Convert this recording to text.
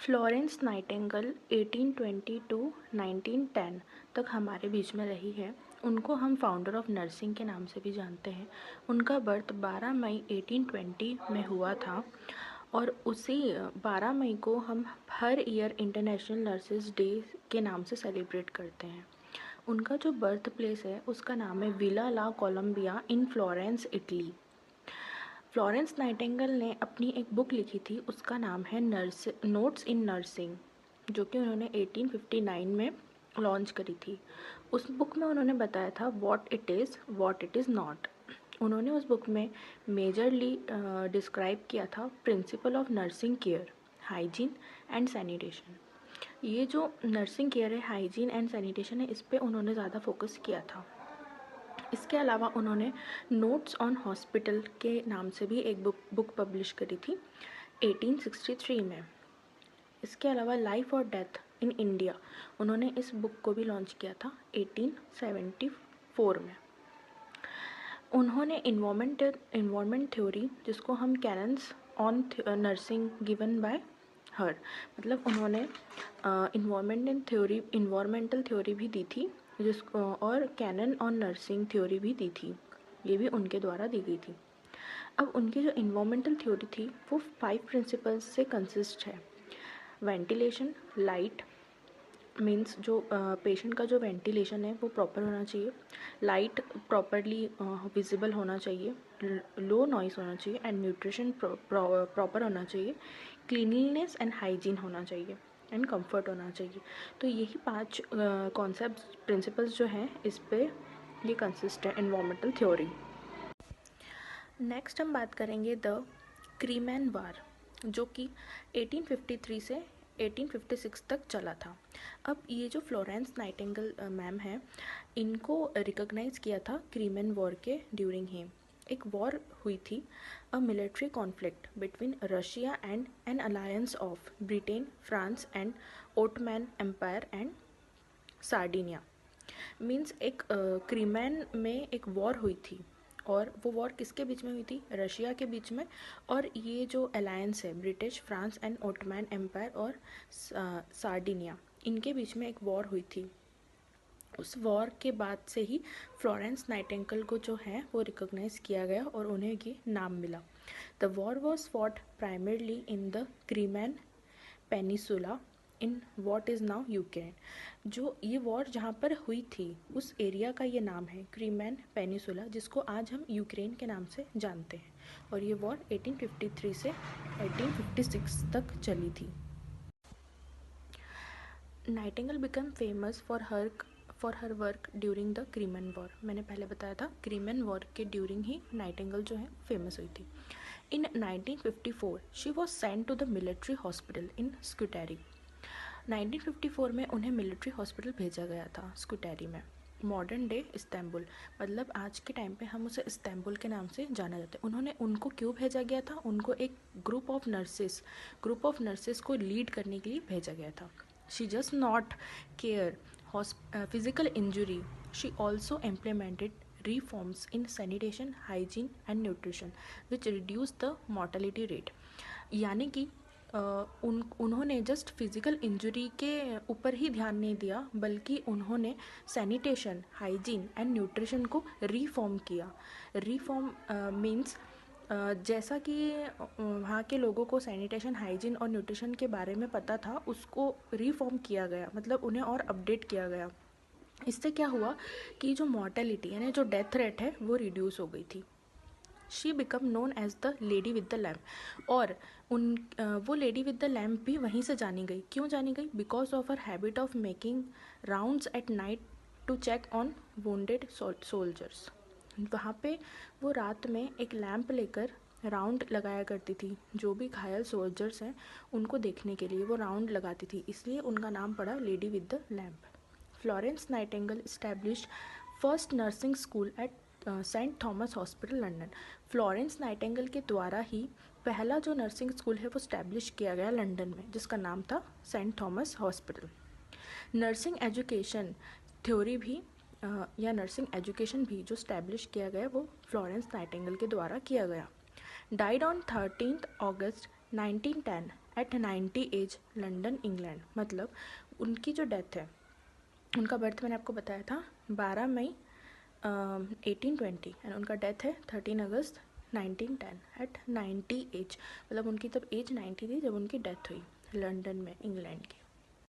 Florence Nightingale 1820 to 1910 तक हमारे बीच में रही है। उनको हम फाउंडर ऑफ नर्सिंग के नाम से भी जानते हैं। उनका बर्थ 12 मई 1820 में हुआ था और उसी 12 मई को हम हर ईयर इंटरनेशनल नर्सेज डे के नाम से सेलिब्रेट करते हैं। उनका जो बर्थ प्लेस है उसका नाम है विला ला कोलम्बिया इन फ्लोरेंस, इटली। फ्लोरेंस नाइटिंगेल ने अपनी एक बुक लिखी थी, उसका नाम है नोट्स इन नर्सिंग, जो कि उन्होंने 1859 में लॉन्च करी थी। उस बुक में उन्होंने बताया था व्हाट इट इज़ नॉट। उन्होंने उस बुक में मेजरली डिस्क्राइब किया था principle of nursing care, hygiene and sanitation. ये जो नर्सिंग केयर है, हाइजीन एंड सैनिटेशन है, इस पर उन्होंने ज़्यादा फोकस किया था। इसके अलावा उन्होंने नोट्स ऑन हॉस्पिटल के नाम से भी एक बुक पब्लिश करी थी 1863 में। इसके अलावा लाइफ और डेथ इन इंडिया, उन्होंने इस बुक को भी लॉन्च किया था 1874 में। उन्होंने इन्वायरमेंट थ्योरी, जिसको हम cannons on nursing given by हर, मतलब उन्होंने इन्वायरमेंटल थ्योरी भी दी थी, जिसको और कैनन ऑन नर्सिंग थ्योरी भी दी थी, ये भी उनके द्वारा दी गई थी। अब उनकी जो इन्वायरमेंटल थ्योरी थी वो 5 प्रिंसिपल्स से कंसिस्ट है। वेंटिलेशन, लाइट, मीन्स जो पेशेंट का जो वेंटिलेशन है वो प्रॉपर होना चाहिए, लाइट प्रॉपरली विजिबल होना चाहिए, लो नॉइस होना चाहिए एंड न्यूट्रिशन प्रॉपर होना चाहिए, क्लीनलीनेस एंड हाइजीन होना चाहिए एंड कंफर्ट होना चाहिए। तो यही 5 कॉन्सेप्ट प्रिंसिपल्स जो हैं इस पे ये कंसिस्ट है एनवायरमेंटल थ्योरी। नेक्स्ट हम बात करेंगे द क्रीमैन वार, जो कि 1853 से 1856 तक चला था। अब ये जो फ्लोरेंस नाइटिंगेल मैम है, इनको रिकॉग्नाइज किया था क्रीमैन वॉर के ड्यूरिंग ही। एक वॉर हुई थी, a military conflict between Russia and an alliance of Britain, France and Ottoman Empire and Sardinia. Means एक क्रीमैन में एक वॉर हुई थी, और वो वॉर किसके बीच में हुई थी? रशिया के बीच में। और ये जो अलायंस है British, France and Ottoman empire और सार्डिनिया, इनके बीच में एक वॉर हुई थी। उस वॉर के बाद से ही फ्लोरेंस नाइटिंगेल को जो है वो रिकॉग्नाइज किया गया और उन्हें ये नाम मिला। The war was fought primarily in the Crimean peninsula in what is now Ukraine. जो ये वॉर जहाँ पर हुई थी उस एरिया का ये नाम है क्रीमैन पेनिसुला, जिसको आज हम यूक्रेन के नाम से जानते हैं। और ये वॉर 1853 से 1856 तक चली थी। Nightingale became famous for her work during the Crimean war. मैंने पहले बताया था क्रीमैन वॉर के ड्यूरिंग ही नाइटिंगेल जो है फेमस हुई थी। In 1954 she was sent to the military hospital in Scutari. 1954 में उन्हें मिलिट्री हॉस्पिटल भेजा गया था स्कूटेरी में, मॉडर्न डे इस्तांबुल, मतलब आज के टाइम पे हम उसे इस्तांबुल के नाम से जाना जाता है। उन्होंने उनको क्यों भेजा गया था? उनको एक ग्रुप ऑफ नर्सेस को लीड करने के लिए भेजा गया था। She just not care physical injury, she also implemented reforms in sanitation, hygiene and nutrition which reduce the mortality rate। यानी कि उन्होंने जस्ट फिज़िकल इंजरी के ऊपर ही ध्यान नहीं दिया, बल्कि उन्होंने सैनिटेशन, हाइजीन एंड न्यूट्रिशन को रीफॉर्म किया। रीफॉर्म मीन्स जैसा कि वहाँ के लोगों को सैनिटेशन, हाइजीन और न्यूट्रिशन के बारे में पता था, उसको रीफॉर्म किया गया, मतलब उन्हें और अपडेट किया गया। इससे क्या हुआ कि जो मॉर्टेलिटी यानी जो डेथ रेट है वो रिड्यूस हो गई थी। She become known as the lady with the lamp, और वो लेडी विद द लैम्प भी वहीं से जानी गई। क्यों जानी गई? Because of her habit of making rounds at night to check on wounded soldiers. वहाँ पे वो रात में एक लैम्प लेकर राउंड लगाया करती थी, जो भी घायल सोल्जर्स हैं उनको देखने के लिए वो राउंड लगाती थी, इसलिए उनका नाम पड़ा lady with the lamp. Florence Nightingale established first nursing school at Saint Thomas hospital London. Florence Nightingale के द्वारा ही पहला जो नर्सिंग स्कूल है वो स्टैब्लिश किया गया लंदन में, जिसका नाम था Saint Thomas hospital. Nursing education theory भी या नर्सिंग एजुकेशन भी जो स्टैब्लिश किया गया वो फ्लोरेंस नाइटिंगेल के द्वारा किया गया। Died on 13 August 1910 at 90 age London England, मतलब उनकी जो डेथ है, उनका बर्थ मैंने आपको बताया था 12 मई 1820 एंड उनका डेथ है 13 अगस्त 1910 एट 90 एज, मतलब उनकी तब एज 90 थी जब उनकी डेथ हुई लंदन में इंग्लैंड की।